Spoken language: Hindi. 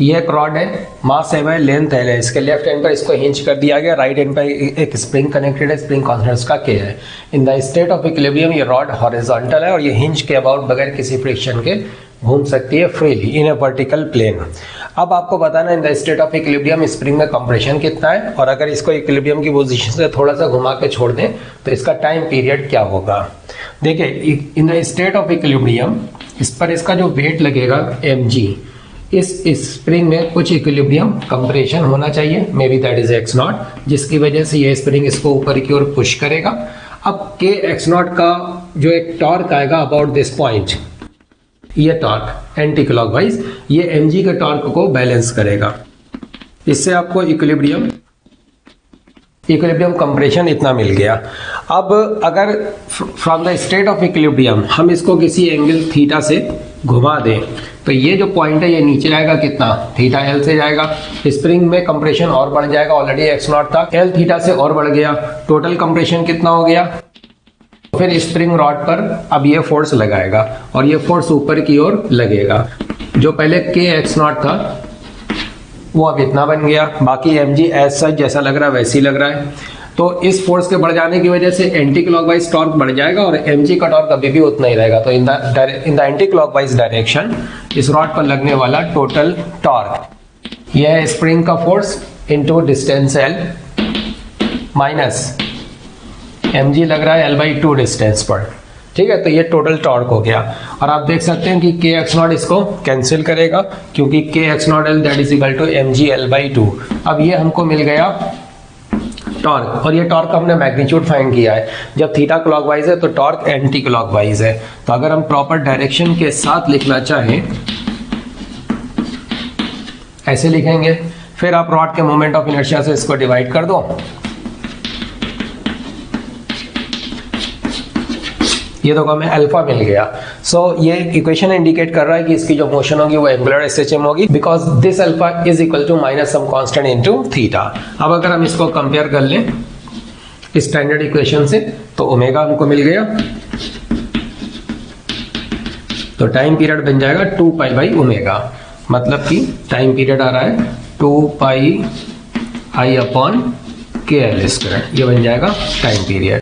ये एक रॉड है, मास एम है, लेंथ एल है, इसके लेफ्ट एंड पर इसको हिंज कर दिया गया, राइट एंड पर एक स्प्रिंग कनेक्टेड है, स्प्रिंग कांस्टेंट उसका के है। इन द स्टेट ऑफ इक्विलिब्रियम ये रॉड हॉरिजॉन्टल है और ये हिंज के अबाउट बगैर किसी फ्रिक्शन के घूम सकती है freely in a vertical plane. अब आपको बताना in the state of equilibrium spring में कंप्रेशन कितना है, और अगर इसको इक्विलिब्रियम की पोजीशन से थोड़ा सा घुमा के छोड़ दें तो इसका टाइम पीरियड क्या होगा। देखिए इन द स्टेट ऑफ इक्विलिब्रियम इस पर इसका जो वेट लगेगा mg, इस स्प्रिंग में कुछ इक्विलिब्रियम कंप्रेशन होना चाहिए, may be that is x not, जिसकी वजह से ये स्प्रिंग इसको ऊपर की ओर पुश करेगा। अब k x नॉट का जो एक टॉर्क आएगा अबाउट दिस पॉइंट, ये टॉर्क एंटी क्लॉकवाइज ये mg के टॉर्क को बैलेंस करेगा। इससे आपको इक्विलिब्रियम कंप्रेशन इतना मिल गया। अब अगर from the state of equilibrium हम इसको किसी एंगल थीटा से घुमा दें तो ये जो पॉइंट है ये नीचे आएगा कितना, थीटा एल से जाएगा। स्प्रिंग में कंप्रेशन और बढ़ जाएगा, ऑलरेडी x नॉट था, एल थीटा से और बढ़ गया, टोटल कंप्रेशन कितना हो गया। फिर स्प्रिंग रॉड पर अब ये फोर्स लगाएगा और ये फोर्स ऊपर की ओर लगेगा। जो पहले के x नॉट था वो अब इतना बन गया, बाकी mg एज सच जैसा लग रहा है वैसे ही लग रहा है। तो इस फोर्स के बढ़ जाने की वजह से एंटी क्लॉकवाइज टॉर्क बढ़ जाएगा और mg का टॉर्क अभी भी उतना ही रहेगा। तो in the anti clockwise direction इस रॉड पर लगने वाला टोटल टॉर्क, यह है स्प्रिंग का force into distance l minus mg लग रहा है l/2 डिस्टेंस पर, ठीक है। तो ये टोटल टॉर्क हो गया और आप देख सकते हैं कि के एक्स नॉट इसको कैंसिल करेगा क्योंकि k x naught l that is equal to mg l/2। अब ये हमको मिल गया टॉर्क, और ये टॉर्क हमने मैग्नीट्यूड फाइंड किया है। जब थीटा क्लॉकवाइज है तो टॉर्क एंटी क्लॉकवाइज है। तो अगर हम प्रॉपर डायरेक्शन के साथ लिखना चाहें ऐसे लिखेंगे, फिर आप रॉड के मोमेंट ऑफ इनर्शिया से इसको डिवाइड कर दो, ये तो हमें अल्फा मिल गया। सो ये इक्वेशन इंडिकेट कर रहा है कि इसकी जो मोशन होगी वो एंगुलर SHM होगी because this alpha is equal to minus some constant into theta. अब अगर हम इसको कंपेयर कर लें स्टैंडर्ड इक्वेशन से तो ओमेगा हमको मिल गया, तो टाइम पीरियड बन जाएगा 2 पाई बाई ओमेगा, मतलब कि टाइम पीरियड आ रहा है 2 पाई i अपॉन KL स्क्वायर, ये बन जाएगा टाइम पीरियड।